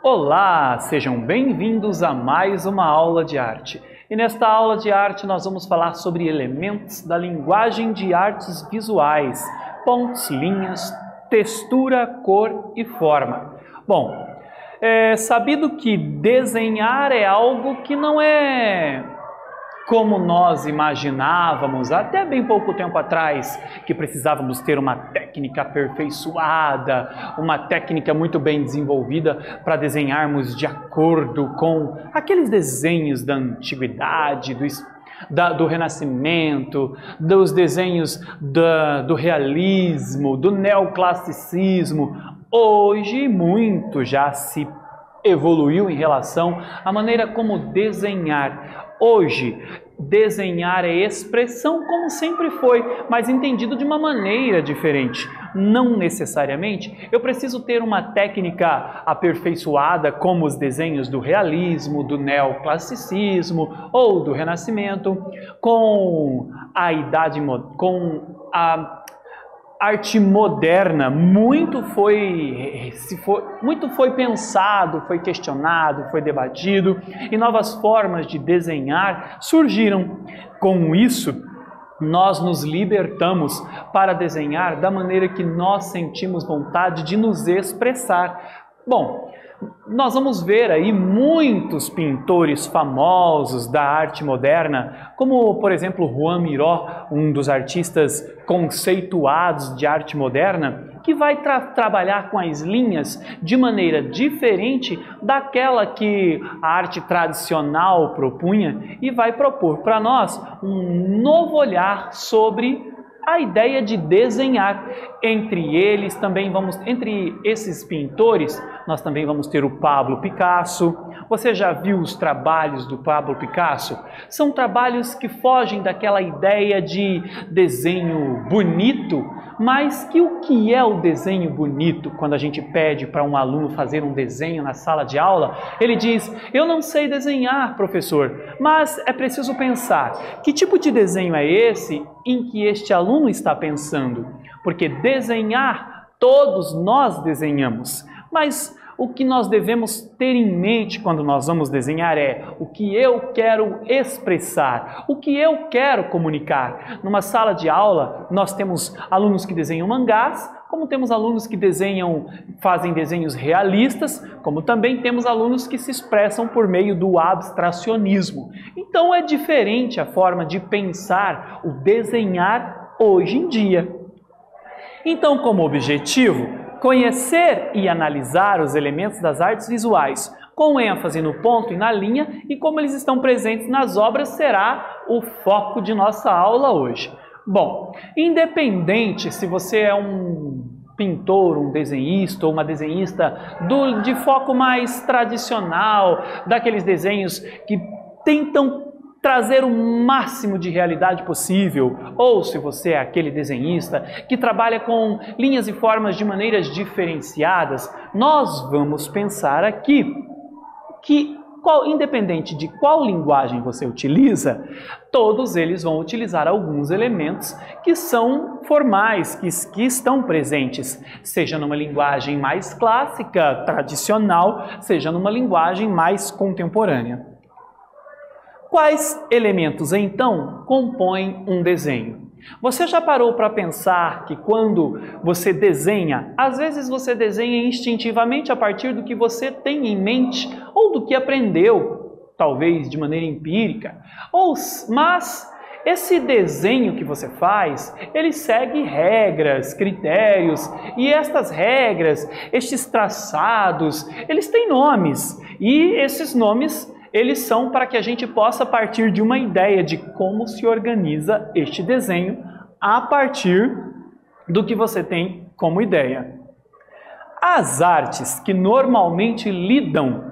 Olá, sejam bem-vindos a mais uma aula de arte. E nesta aula de arte nós vamos falar sobre elementos da linguagem de artes visuais, pontos, linhas, textura, cor e forma. Bom, é sabido que desenhar é algo que não é como nós imaginávamos até bem pouco tempo atrás, que precisávamos ter uma técnica aperfeiçoada, uma técnica muito bem desenvolvida para desenharmos de acordo com aqueles desenhos da antiguidade, do Renascimento, dos desenhos do realismo, do neoclassicismo. Hoje muito já se evoluiu em relação à maneira como desenhar. Hoje, desenhar é expressão como sempre foi, mas entendido de uma maneira diferente. Não necessariamente eu preciso ter uma técnica aperfeiçoada como os desenhos do realismo, do neoclassicismo ou do Renascimento, com a arte moderna. Muito foi pensado, foi questionado, foi debatido e novas formas de desenhar surgiram. Com isso, nós nos libertamos para desenhar da maneira que nós sentimos vontade de nos expressar. Bom, nós vamos ver aí muitos pintores famosos da arte moderna, como, por exemplo, Joan Miró, um dos artistas conceituados de arte moderna, que vai trabalhar com as linhas de maneira diferente daquela que a arte tradicional propunha e vai propor para nós um novo olhar sobre a ideia de desenhar. Entre esses pintores, nós também vamos ter o Pablo Picasso. Você já viu os trabalhos do Pablo Picasso? São trabalhos que fogem daquela ideia de desenho bonito, mas o que é o desenho bonito? Quando a gente pede para um aluno fazer um desenho na sala de aula, ele diz: eu não sei desenhar, professor, mas é preciso pensar, que tipo de desenho é esse em que este aluno está pensando? Porque desenhar, todos nós desenhamos, mas o que nós devemos ter em mente quando nós vamos desenhar é o que eu quero expressar, o que eu quero comunicar. Numa sala de aula, nós temos alunos que desenham mangás, como temos alunos que fazem desenhos realistas, como também temos alunos que se expressam por meio do abstracionismo. Então é diferente a forma de pensar o desenhar hoje em dia. Então, como objetivo, conhecer e analisar os elementos das artes visuais, com ênfase no ponto e na linha, e como eles estão presentes nas obras será o foco de nossa aula hoje. Bom, independente se você é um pintor, um desenhista ou uma desenhista de foco mais tradicional, daqueles desenhos que tentam trazer o máximo de realidade possível, ou se você é aquele desenhista que trabalha com linhas e formas de maneiras diferenciadas, nós vamos pensar aqui que, independente de qual linguagem você utiliza, todos eles vão utilizar alguns elementos que são formais, que estão presentes, seja numa linguagem mais clássica, tradicional, seja numa linguagem mais contemporânea. Quais elementos, então, compõem um desenho? Você já parou para pensar que quando você desenha, às vezes você desenha instintivamente a partir do que você tem em mente ou do que aprendeu, talvez de maneira empírica, mas esse desenho que você faz, ele segue regras, critérios, e estas regras, estes traçados, eles têm nomes, e esses nomes eles são para que a gente possa partir de uma ideia de como se organiza este desenho a partir do que você tem como ideia. As artes que normalmente lidam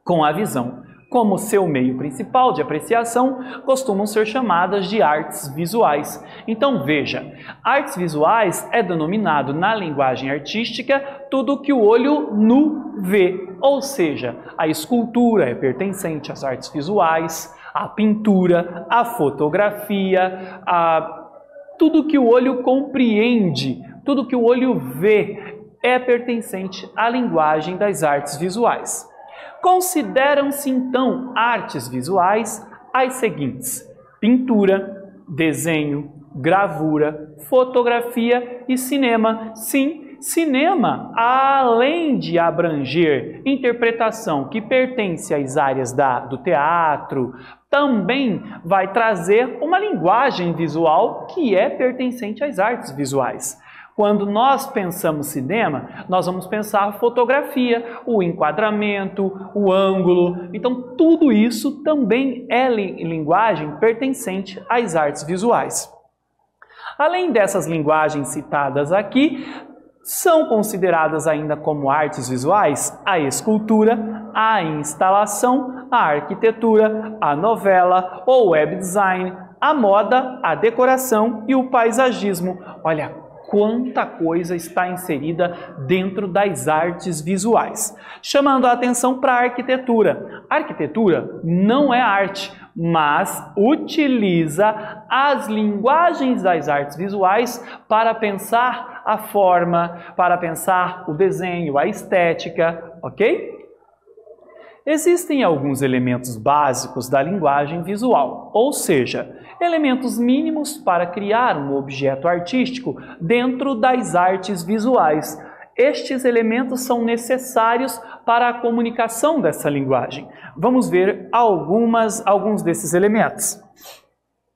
com a visão como seu meio principal de apreciação costumam ser chamadas de artes visuais. Então veja, artes visuais é denominado na linguagem artística tudo que o olho nu vê, ou seja, a escultura é pertencente às artes visuais, a pintura, a fotografia, tudo que o olho compreende, tudo que o olho vê é pertencente à linguagem das artes visuais. Consideram-se então artes visuais as seguintes: pintura, desenho, gravura, fotografia e cinema. Sim, cinema, além de abranger interpretação que pertence às áreas do teatro, também vai trazer uma linguagem visual que é pertencente às artes visuais. Quando nós pensamos cinema, nós vamos pensar fotografia, o enquadramento, o ângulo. Então, tudo isso também é linguagem pertencente às artes visuais. Além dessas linguagens citadas aqui, são consideradas ainda como artes visuais a escultura, a instalação, a arquitetura, a novela, o web design, a moda, a decoração e o paisagismo. Olha, quanta coisa está inserida dentro das artes visuais. Chamando a atenção para a arquitetura. A arquitetura não é arte, mas utiliza as linguagens das artes visuais para pensar a forma, para pensar o desenho, a estética, ok? Existem alguns elementos básicos da linguagem visual, ou seja, elementos mínimos para criar um objeto artístico dentro das artes visuais. Estes elementos são necessários para a comunicação dessa linguagem. Vamos ver alguns desses elementos.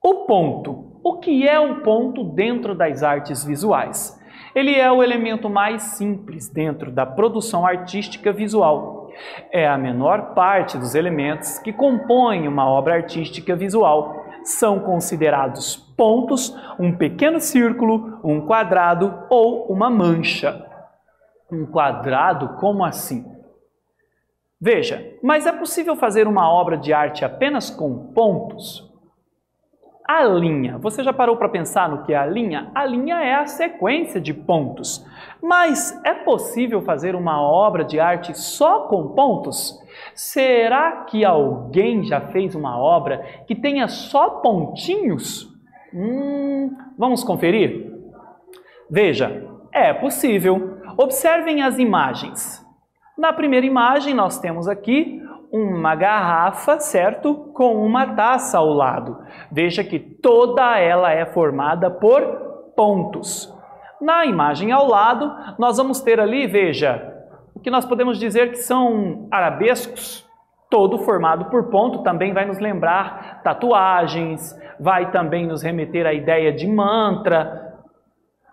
O ponto. O que é o ponto dentro das artes visuais? Ele é o elemento mais simples dentro da produção artística visual. É a menor parte dos elementos que compõem uma obra artística visual. São considerados pontos, um pequeno círculo, um quadrado ou uma mancha. Um quadrado? Como assim? Veja, mas é possível fazer uma obra de arte apenas com pontos? A linha. Você já parou para pensar no que é a linha? A linha é a sequência de pontos. Mas é possível fazer uma obra de arte só com pontos? Será que alguém já fez uma obra que tenha só pontinhos? Vamos conferir? Veja, é possível. Observem as imagens. Na primeira imagem nós temos aqui uma garrafa, certo? Com uma taça ao lado. Veja que toda ela é formada por pontos. Na imagem ao lado, nós vamos ter ali, veja, o que nós podemos dizer que são arabescos, todo formado por ponto, também vai nos lembrar tatuagens, vai também nos remeter à ideia de mantra,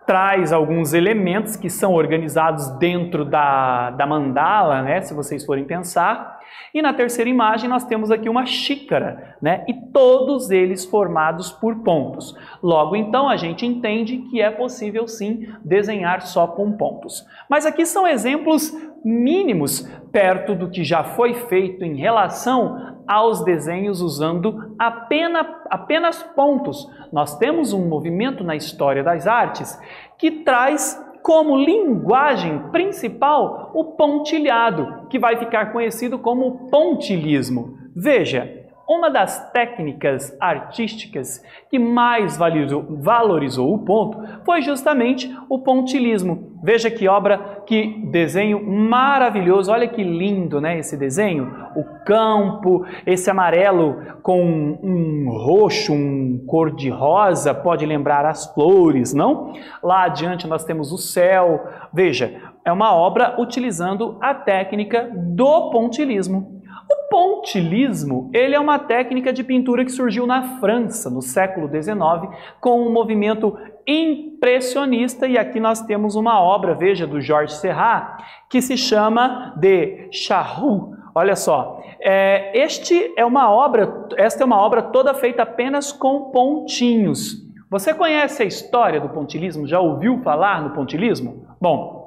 traz alguns elementos que são organizados dentro da mandala, né, se vocês forem pensar. E na terceira imagem nós temos aqui uma xícara, né, e todos eles formados por pontos. Logo, então, a gente entende que é possível sim desenhar só com pontos. Mas aqui são exemplos mínimos perto do que já foi feito em relação aos desenhos usando apenas pontos. Nós temos um movimento na história das artes que traz como linguagem principal o pontilhado, que vai ficar conhecido como pontilhismo. Veja, uma das técnicas artísticas que mais valorizou o ponto foi justamente o pontilhismo. Veja que obra, que desenho maravilhoso. Olha que lindo, né, esse desenho. O campo, esse amarelo com um roxo, um cor de rosa, pode lembrar as flores, não? Lá adiante nós temos o céu. Veja, é uma obra utilizando a técnica do pontilhismo. O pontilhismo, ele é uma técnica de pintura que surgiu na França no século XIX com um movimento impressionista, e aqui nós temos uma obra, veja, do Georges Seurat, que se chama de Charroux. Olha só, esta é uma obra toda feita apenas com pontinhos. Você conhece a história do pontilhismo? Já ouviu falar no pontilhismo? Bom,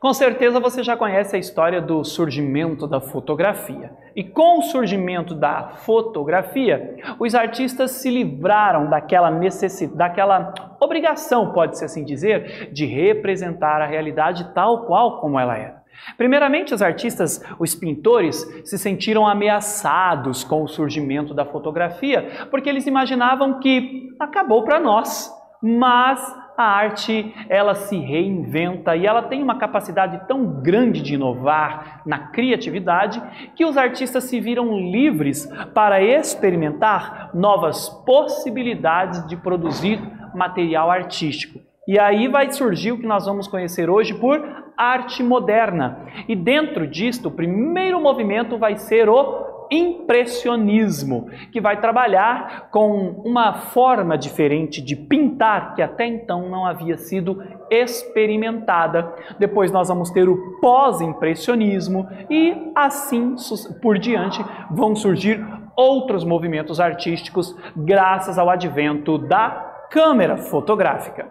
com certeza você já conhece a história do surgimento da fotografia. E com o surgimento da fotografia, os artistas se livraram daquela obrigação, pode-se assim dizer, de representar a realidade tal qual como ela era. Primeiramente, os artistas, os pintores, se sentiram ameaçados com o surgimento da fotografia, porque eles imaginavam que acabou para nós, mas a arte, ela se reinventa e ela tem uma capacidade tão grande de inovar na criatividade que os artistas se viram livres para experimentar novas possibilidades de produzir material artístico. E aí vai surgir o que nós vamos conhecer hoje por arte moderna. E dentro disto, o primeiro movimento vai ser o impressionismo, que vai trabalhar com uma forma diferente de pintar que até então não havia sido experimentada. Depois nós vamos ter o pós-impressionismo e assim por diante vão surgir outros movimentos artísticos graças ao advento da câmera fotográfica.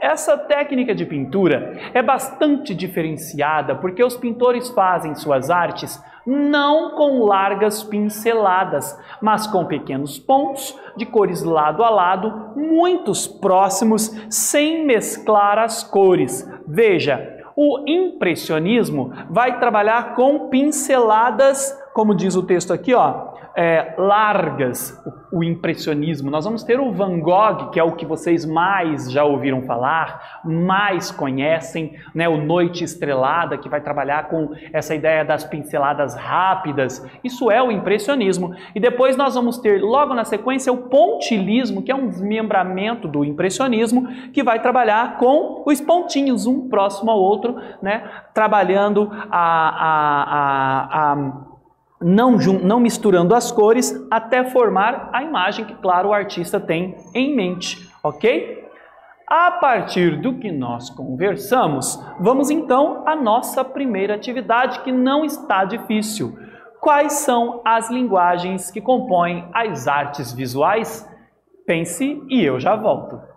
Essa técnica de pintura é bastante diferenciada porque os pintores fazem suas artes não com largas pinceladas, mas com pequenos pontos de cores lado a lado, muitos próximos, sem mesclar as cores. Veja, o impressionismo vai trabalhar com pinceladas, como diz o texto aqui, ó, largas, o impressionismo. Nós vamos ter o Van Gogh, que é o que vocês mais já ouviram falar, mais conhecem, né? O Noite Estrelada, que vai trabalhar com essa ideia das pinceladas rápidas. Isso é o impressionismo. E depois nós vamos ter, logo na sequência, o pontilhismo, que é um desmembramento do impressionismo, que vai trabalhar com os pontinhos, um próximo ao outro, né? Trabalhando não misturando as cores até formar a imagem que, claro, o artista tem em mente, ok? A partir do que nós conversamos, vamos então à nossa primeira atividade, que não está difícil. Quais são as linguagens que compõem as artes visuais? Pense e eu já volto.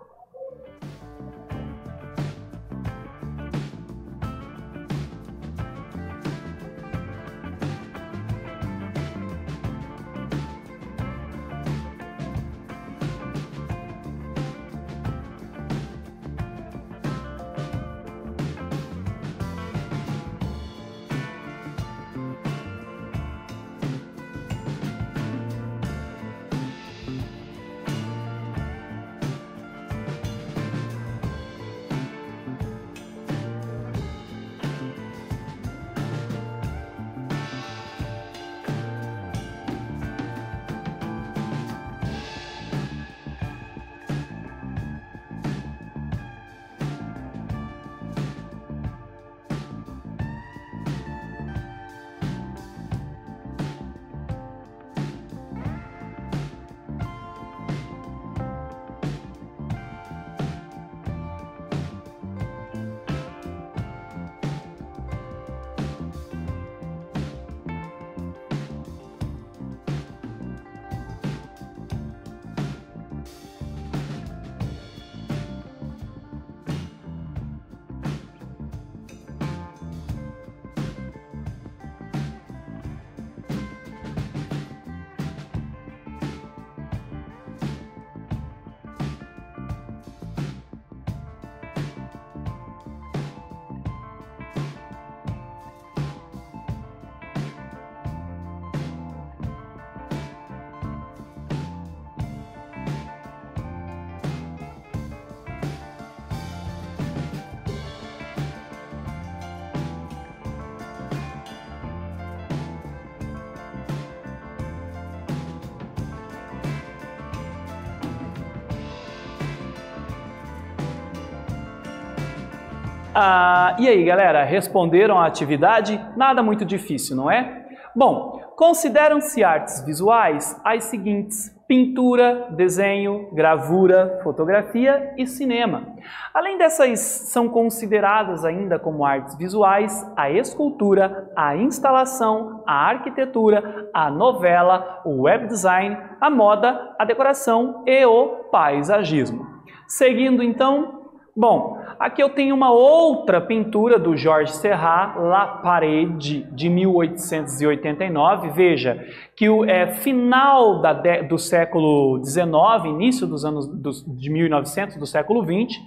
E aí, galera, responderam a atividade? Nada muito difícil, não é? Bom, consideram-se artes visuais as seguintes: pintura, desenho, gravura, fotografia e cinema. Além dessas, são consideradas ainda como artes visuais a escultura, a instalação, a arquitetura, a novela, o web design, a moda, a decoração e o paisagismo. Seguindo então, bom, aqui eu tenho uma outra pintura do Georges Seurat, La Parede, de 1889. Veja que o final do século XIX, início dos anos de 1900, do século XX.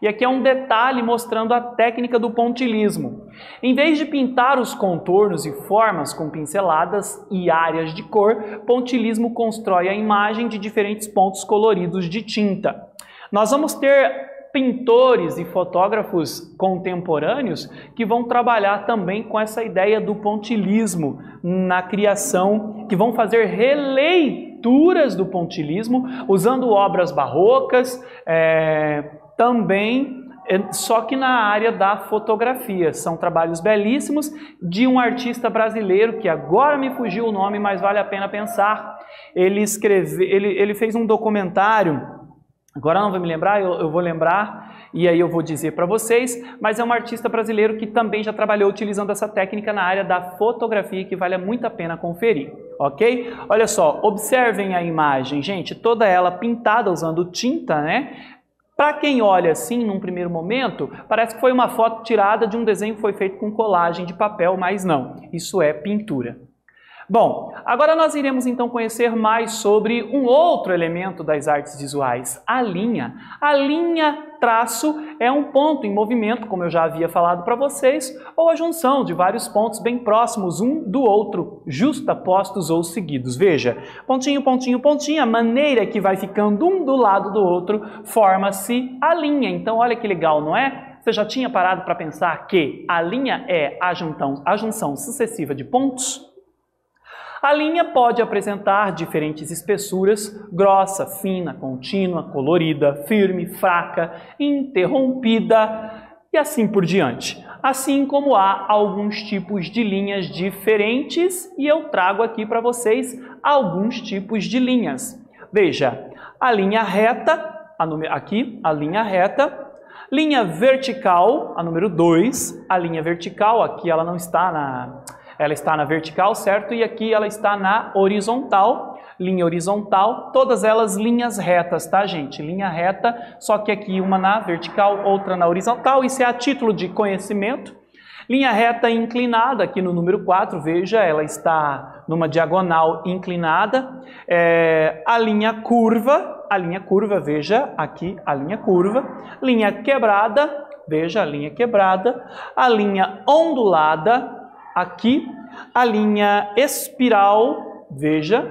E aqui é um detalhe mostrando a técnica do pontilhismo. Em vez de pintar os contornos e formas com pinceladas e áreas de cor, pontilhismo constrói a imagem de diferentes pontos coloridos de tinta. Nós vamos ter pintores e fotógrafos contemporâneos que vão trabalhar também com essa ideia do pontilhismo na criação, que vão fazer releituras do pontilhismo, usando obras barrocas, também, só que na área da fotografia. São trabalhos belíssimos de um artista brasileiro, que agora me fugiu o nome, mas vale a pena pensar. Ele fez um documentário. Agora não vou me lembrar, eu vou lembrar e aí eu vou dizer para vocês, mas é um artista brasileiro que também já trabalhou utilizando essa técnica na área da fotografia, que vale muito a pena conferir, ok? Olha só, observem a imagem, gente, toda ela pintada usando tinta, né? Para quem olha assim, num primeiro momento, parece que foi uma foto tirada de um desenho que foi feito com colagem de papel, mas não, isso é pintura. Bom, agora nós iremos então conhecer mais sobre um outro elemento das artes visuais, a linha. A linha traço é um ponto em movimento, como eu já havia falado para vocês, ou a junção de vários pontos bem próximos um do outro, justapostos ou seguidos. Veja, pontinho, pontinho, pontinho, a maneira que vai ficando um do lado do outro, forma-se a linha. Então olha que legal, não é? Você já tinha parado para pensar que a linha é a junção sucessiva de pontos? A linha pode apresentar diferentes espessuras, grossa, fina, contínua, colorida, firme, fraca, interrompida e assim por diante. Assim como há alguns tipos de linhas diferentes e eu trago aqui para vocês alguns tipos de linhas. Veja, a linha reta, aqui a linha reta, linha vertical, a número 2, a linha vertical, aqui ela não está na... Ela está na vertical, certo? E aqui ela está na horizontal, linha horizontal, todas elas linhas retas, tá, gente? Linha reta, só que aqui uma na vertical, outra na horizontal, isso é a título de conhecimento. Linha reta inclinada, aqui no número 4, veja, ela está numa diagonal inclinada. A linha curva, veja, aqui a linha curva. Linha quebrada, veja, a linha quebrada. A linha ondulada, aqui, a linha espiral, veja,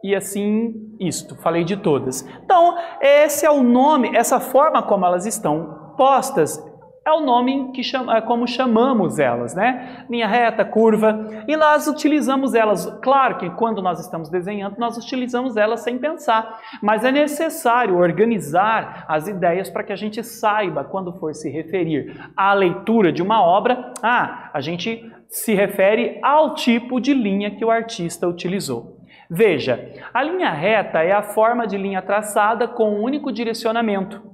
e assim, isto, falei de todas. Então, esse é o nome, essa forma como elas estão postas, é o nome que como chamamos elas, né? Linha reta, curva, e nós utilizamos elas, claro que quando nós estamos desenhando, nós utilizamos elas sem pensar, mas é necessário organizar as ideias para que a gente saiba, quando for se referir à leitura de uma obra, a gente se refere ao tipo de linha que o artista utilizou. Veja, a linha reta é a forma de linha traçada com um único direcionamento.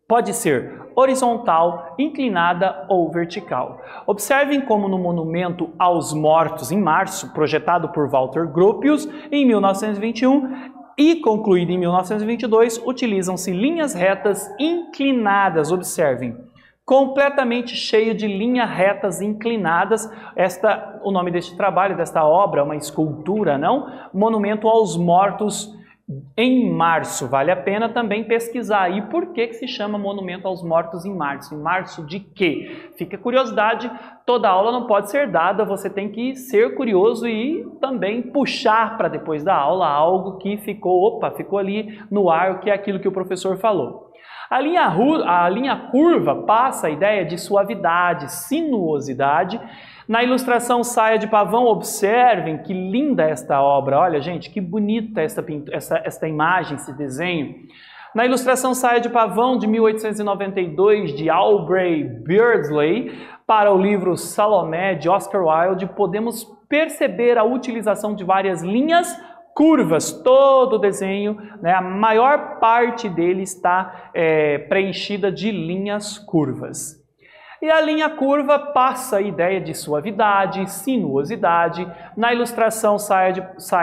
Pode ser horizontal, inclinada ou vertical. Observem como no Monumento aos Mortos, em março, projetado por Walter Gropius em 1921 e concluído em 1922, utilizam-se linhas retas inclinadas, observem, completamente cheio de linhas retas inclinadas. O nome deste trabalho, desta obra, uma escultura, não? Monumento aos Mortos, em março. Vale a pena também pesquisar. E por que se chama Monumento aos Mortos em março? Em março de quê? Fica a curiosidade, toda aula não pode ser dada, você tem que ser curioso e também puxar para depois da aula algo que ficou ali no ar, que é aquilo que o professor falou. A linha curva passa a ideia de suavidade, sinuosidade. Na ilustração Saia de Pavão, observem que linda esta obra. Olha, gente, que bonita esta imagem, esse desenho. Na ilustração Saia de Pavão, de 1892, de Aubrey Beardsley, para o livro Salomé, de Oscar Wilde, podemos perceber a utilização de várias linhas curvas. Todo o desenho, né, a maior parte dele está preenchida de linhas curvas. E a linha curva passa a ideia de suavidade, sinuosidade. Na ilustração Saia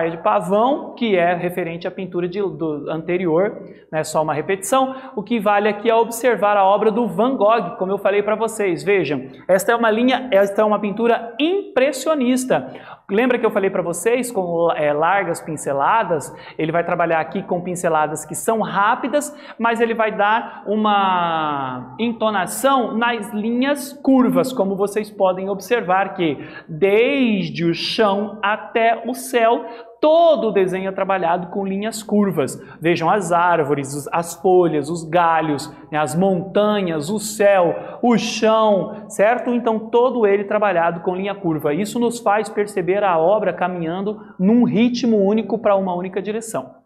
de Pavão, que é referente à pintura do anterior, né, só uma repetição, o que vale aqui é observar a obra do Van Gogh, como eu falei para vocês. Vejam, esta é uma pintura impressionista. Lembra que eu falei para vocês com largas pinceladas? Ele vai trabalhar aqui com pinceladas que são rápidas, mas ele vai dar uma entonação nas linhas linhas curvas, como vocês podem observar que desde o chão até o céu, todo o desenho é trabalhado com linhas curvas. Vejam as árvores, as folhas, os galhos, as montanhas, o céu, o chão, certo? Então todo ele trabalhado com linha curva. Isso nos faz perceber a obra caminhando num ritmo único para uma única direção.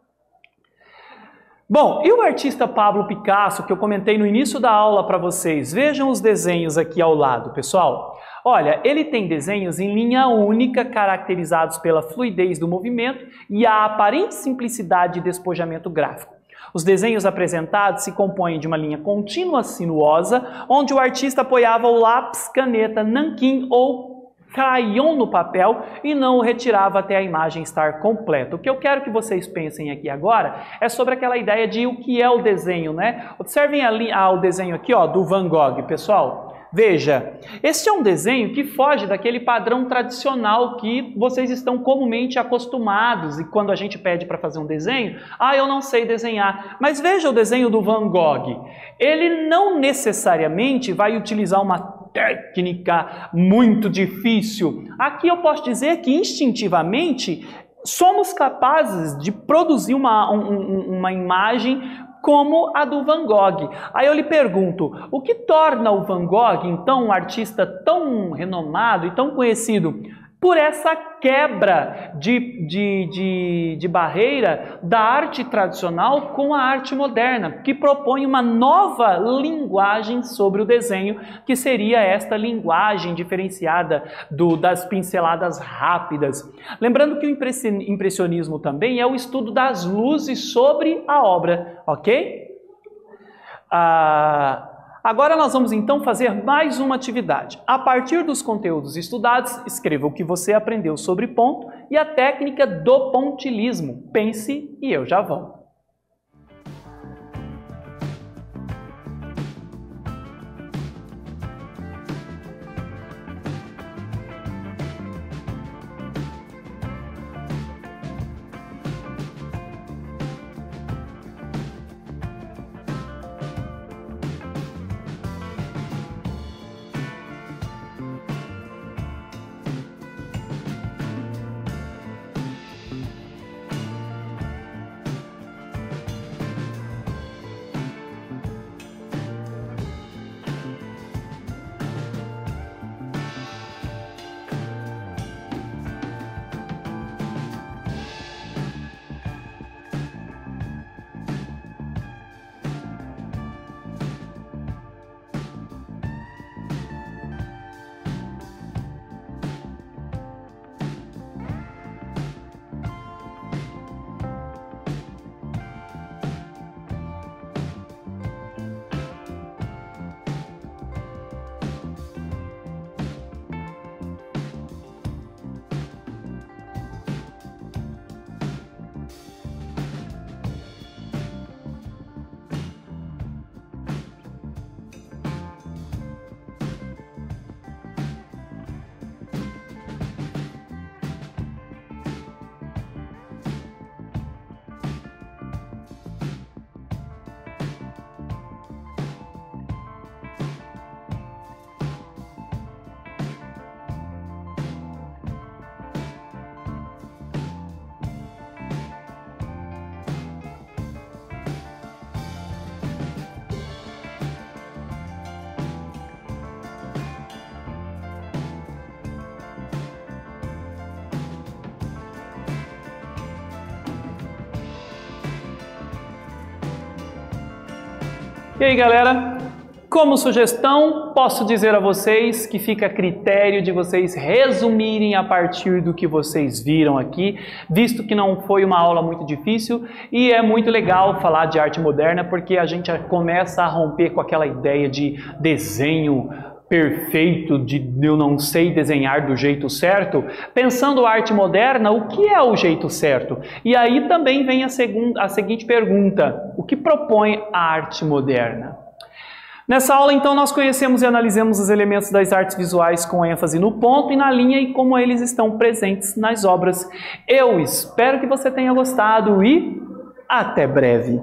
Bom, e o artista Pablo Picasso, que eu comentei no início da aula para vocês? Vejam os desenhos aqui ao lado, pessoal. Olha, ele tem desenhos em linha única, caracterizados pela fluidez do movimento e a aparente simplicidade de despojamento gráfico. Os desenhos apresentados se compõem de uma linha contínua sinuosa, onde o artista apoiava o lápis, caneta, nanquim ou crayon no papel e não o retirava até a imagem estar completa. O que eu quero que vocês pensem aqui agora é sobre aquela ideia de o que é o desenho, né? Observem o desenho aqui, ó, do Van Gogh, pessoal. Veja, este é um desenho que foge daquele padrão tradicional que vocês estão comumente acostumados e quando a gente pede para fazer um desenho, eu não sei desenhar. Mas veja o desenho do Van Gogh. Ele não necessariamente vai utilizar uma técnica muito difícil. Aqui eu posso dizer que instintivamente somos capazes de produzir uma imagem como a do Van Gogh. Aí eu lhe pergunto, o que torna o Van Gogh, então, um artista tão renomado e tão conhecido? Por essa quebra de barreira da arte tradicional com a arte moderna, que propõe uma nova linguagem sobre o desenho, que seria esta linguagem diferenciada das pinceladas rápidas. Lembrando que o impressionismo também é o estudo das luzes sobre a obra, ok? Agora nós vamos então fazer mais uma atividade. A partir dos conteúdos estudados, escreva o que você aprendeu sobre ponto e a técnica do pontilismo. Pense e eu já volto. E aí, galera, como sugestão, posso dizer a vocês que fica a critério de vocês resumirem a partir do que vocês viram aqui, visto que não foi uma aula muito difícil e é muito legal falar de arte moderna porque a gente começa a romper com aquela ideia de desenho perfeito, de eu não sei desenhar do jeito certo. Pensando a arte moderna, o que é o jeito certo? E aí também vem a seguinte pergunta: o que propõe a arte moderna? Nessa aula, então, nós conhecemos e analisamos os elementos das artes visuais com ênfase no ponto e na linha e como eles estão presentes nas obras. Eu espero que você tenha gostado e até breve!